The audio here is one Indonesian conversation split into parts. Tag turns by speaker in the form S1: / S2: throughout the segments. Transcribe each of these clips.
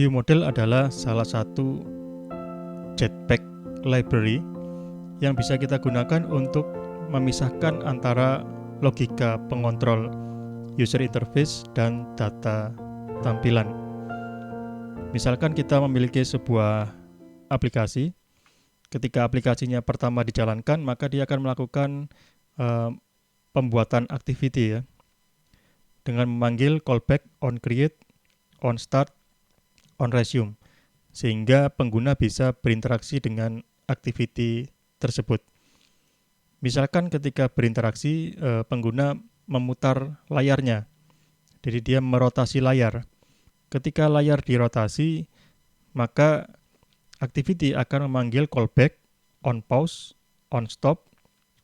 S1: View model adalah salah satu Jetpack library yang bisa kita gunakan untuk memisahkan antara logika pengontrol user interface dan data tampilan. Misalkan kita memiliki sebuah aplikasi, ketika aplikasinya pertama dijalankan, maka dia akan melakukan pembuatan activity ya, dengan memanggil callback on create, on start, on resume, sehingga pengguna bisa berinteraksi dengan activity tersebut. Misalkan ketika berinteraksi, pengguna memutar layarnya, jadi dia merotasi layar. Ketika layar dirotasi, maka activity akan memanggil callback on pause, on stop,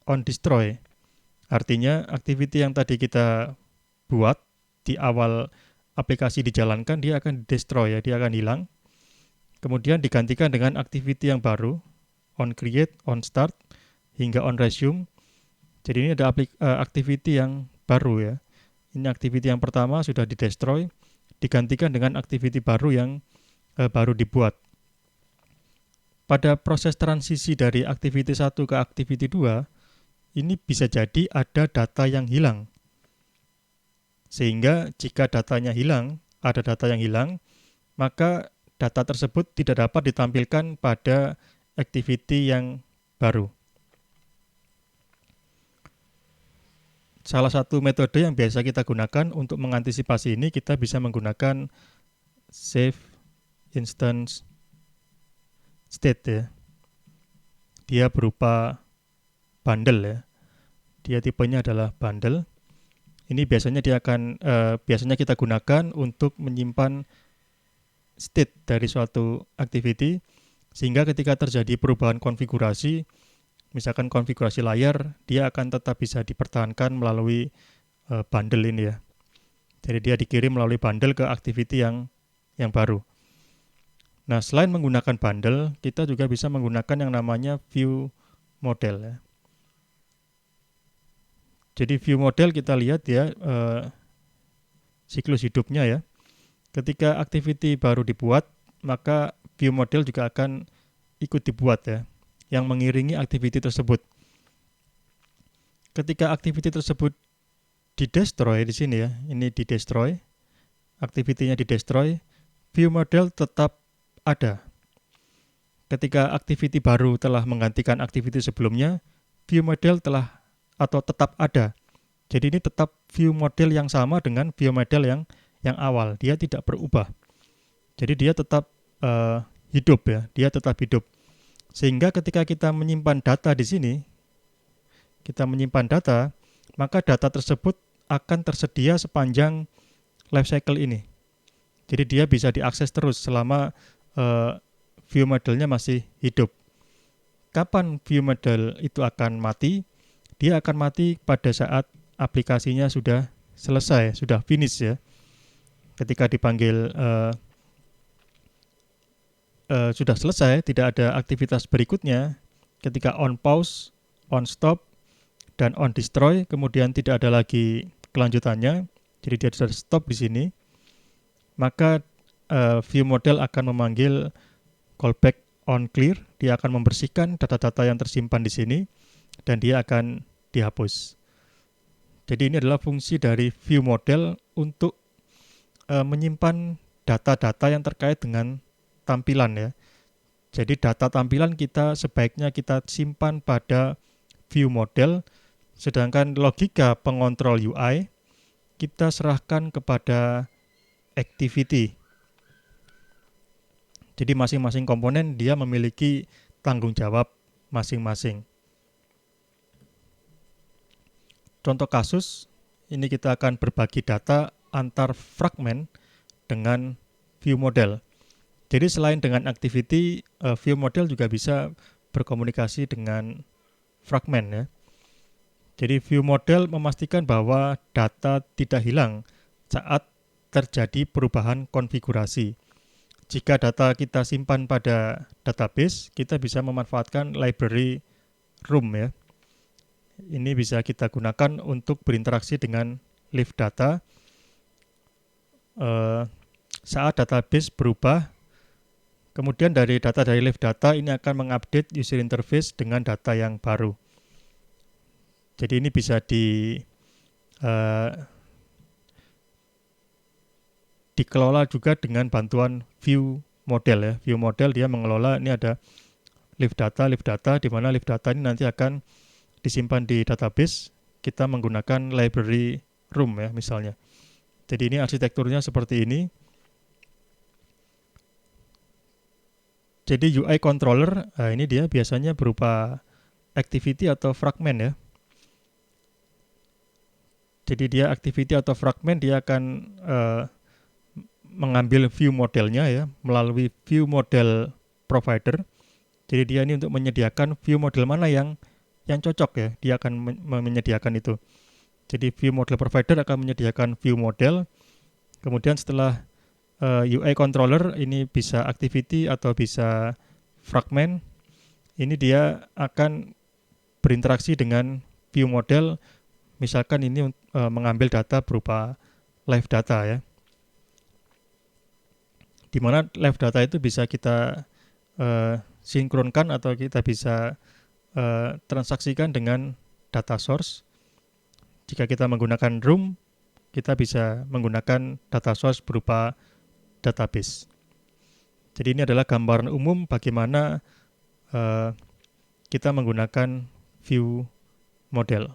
S1: on destroy. Artinya activity yang tadi kita buat di awal aplikasi dijalankan, dia akan destroy ya, dia akan hilang. Kemudian digantikan dengan activity yang baru, on create, on start, hingga on resume. Jadi ini ada activity yang baru ya. Ini activity yang pertama sudah di-destroy, digantikan dengan activity baru yang baru dibuat. Pada proses transisi dari activity 1 ke activity 2, ini bisa jadi ada data yang hilang. Sehingga jika datanya hilang, ada data yang hilang, maka data tersebut tidak dapat ditampilkan pada activity yang baru. Salah satu metode yang biasa kita gunakan untuk mengantisipasi ini, kita bisa menggunakan save instance state ya. Dia berupa bundle ya. Dia tipenya adalah bundle. Ini biasanya biasanya kita gunakan untuk menyimpan state dari suatu activity, sehingga ketika terjadi perubahan konfigurasi, misalkan konfigurasi layar, dia akan tetap bisa dipertahankan melalui bundle ini ya. Jadi dia dikirim melalui bundle ke activity yang baru. Nah, selain menggunakan bundle, kita juga bisa menggunakan yang namanya view model ya. Jadi view model kita lihat ya, siklus hidupnya ya. Ketika activity baru dibuat, maka view model juga akan ikut dibuat ya, yang mengiringi activity tersebut. Ketika activity tersebut di-destroy di sini ya, ini di-destroy, activity-nya di-destroy, view model tetap ada. Ketika activity baru telah menggantikan activity sebelumnya, view model tetap ada. Jadi ini tetap view model yang sama dengan view model yang awal, dia tidak berubah. Jadi dia tetap hidup ya, dia tetap hidup. Sehingga ketika kita menyimpan data di sini, maka data tersebut akan tersedia sepanjang life cycle ini. Jadi dia bisa diakses terus selama view modelnya masih hidup. Kapan view model itu akan mati? Dia akan mati pada saat aplikasinya sudah selesai, sudah finish ya. Ketika dipanggil sudah selesai, tidak ada aktivitas berikutnya, ketika on pause, on stop, dan on destroy, kemudian tidak ada lagi kelanjutannya, jadi dia sudah stop di sini, maka view model akan memanggil callback on clear, dia akan membersihkan data-data yang tersimpan di sini, dan dia akan dihapus. Jadi ini adalah fungsi dari view model untuk menyimpan data-data yang terkait dengan tampilan ya. Jadi data tampilan kita sebaiknya kita simpan pada view model, sedangkan logika pengontrol UI kita serahkan kepada activity. Jadi masing-masing komponen dia memiliki tanggung jawab masing-masing. Contoh kasus, ini kita akan berbagi data antar fragmen dengan view model. Jadi selain dengan activity, view model juga bisa berkomunikasi dengan fragmen ya. Jadi view model memastikan bahwa data tidak hilang saat terjadi perubahan konfigurasi. Jika data kita simpan pada database, kita bisa memanfaatkan library room ya. Ini bisa kita gunakan untuk berinteraksi dengan live data. saat database berubah, kemudian dari live data ini akan mengupdate user interface dengan data yang baru. Jadi ini bisa dikelola juga dengan bantuan view model ya. View model dia mengelola, ini ada live data, di mana live data ini nanti akan disimpan di database. Kita menggunakan library room ya misalnya. Jadi ini arsitekturnya seperti ini. Jadi UI controller, ini dia biasanya berupa activity atau fragment ya. Jadi dia activity atau fragment, dia akan mengambil view modelnya ya melalui view model provider. Jadi dia ini untuk menyediakan view model mana yang cocok ya, dia akan menyediakan itu. Jadi view model provider akan menyediakan view model. Kemudian setelah UI controller ini bisa activity atau bisa fragment, ini dia akan berinteraksi dengan view model. Misalkan ini mengambil data berupa live data ya, di mana live data itu bisa kita sinkronkan atau kita bisa transaksikan dengan data source. Jika kita menggunakan room, kita bisa menggunakan data source berupa database. Jadi ini adalah gambaran umum bagaimana kita menggunakan view model.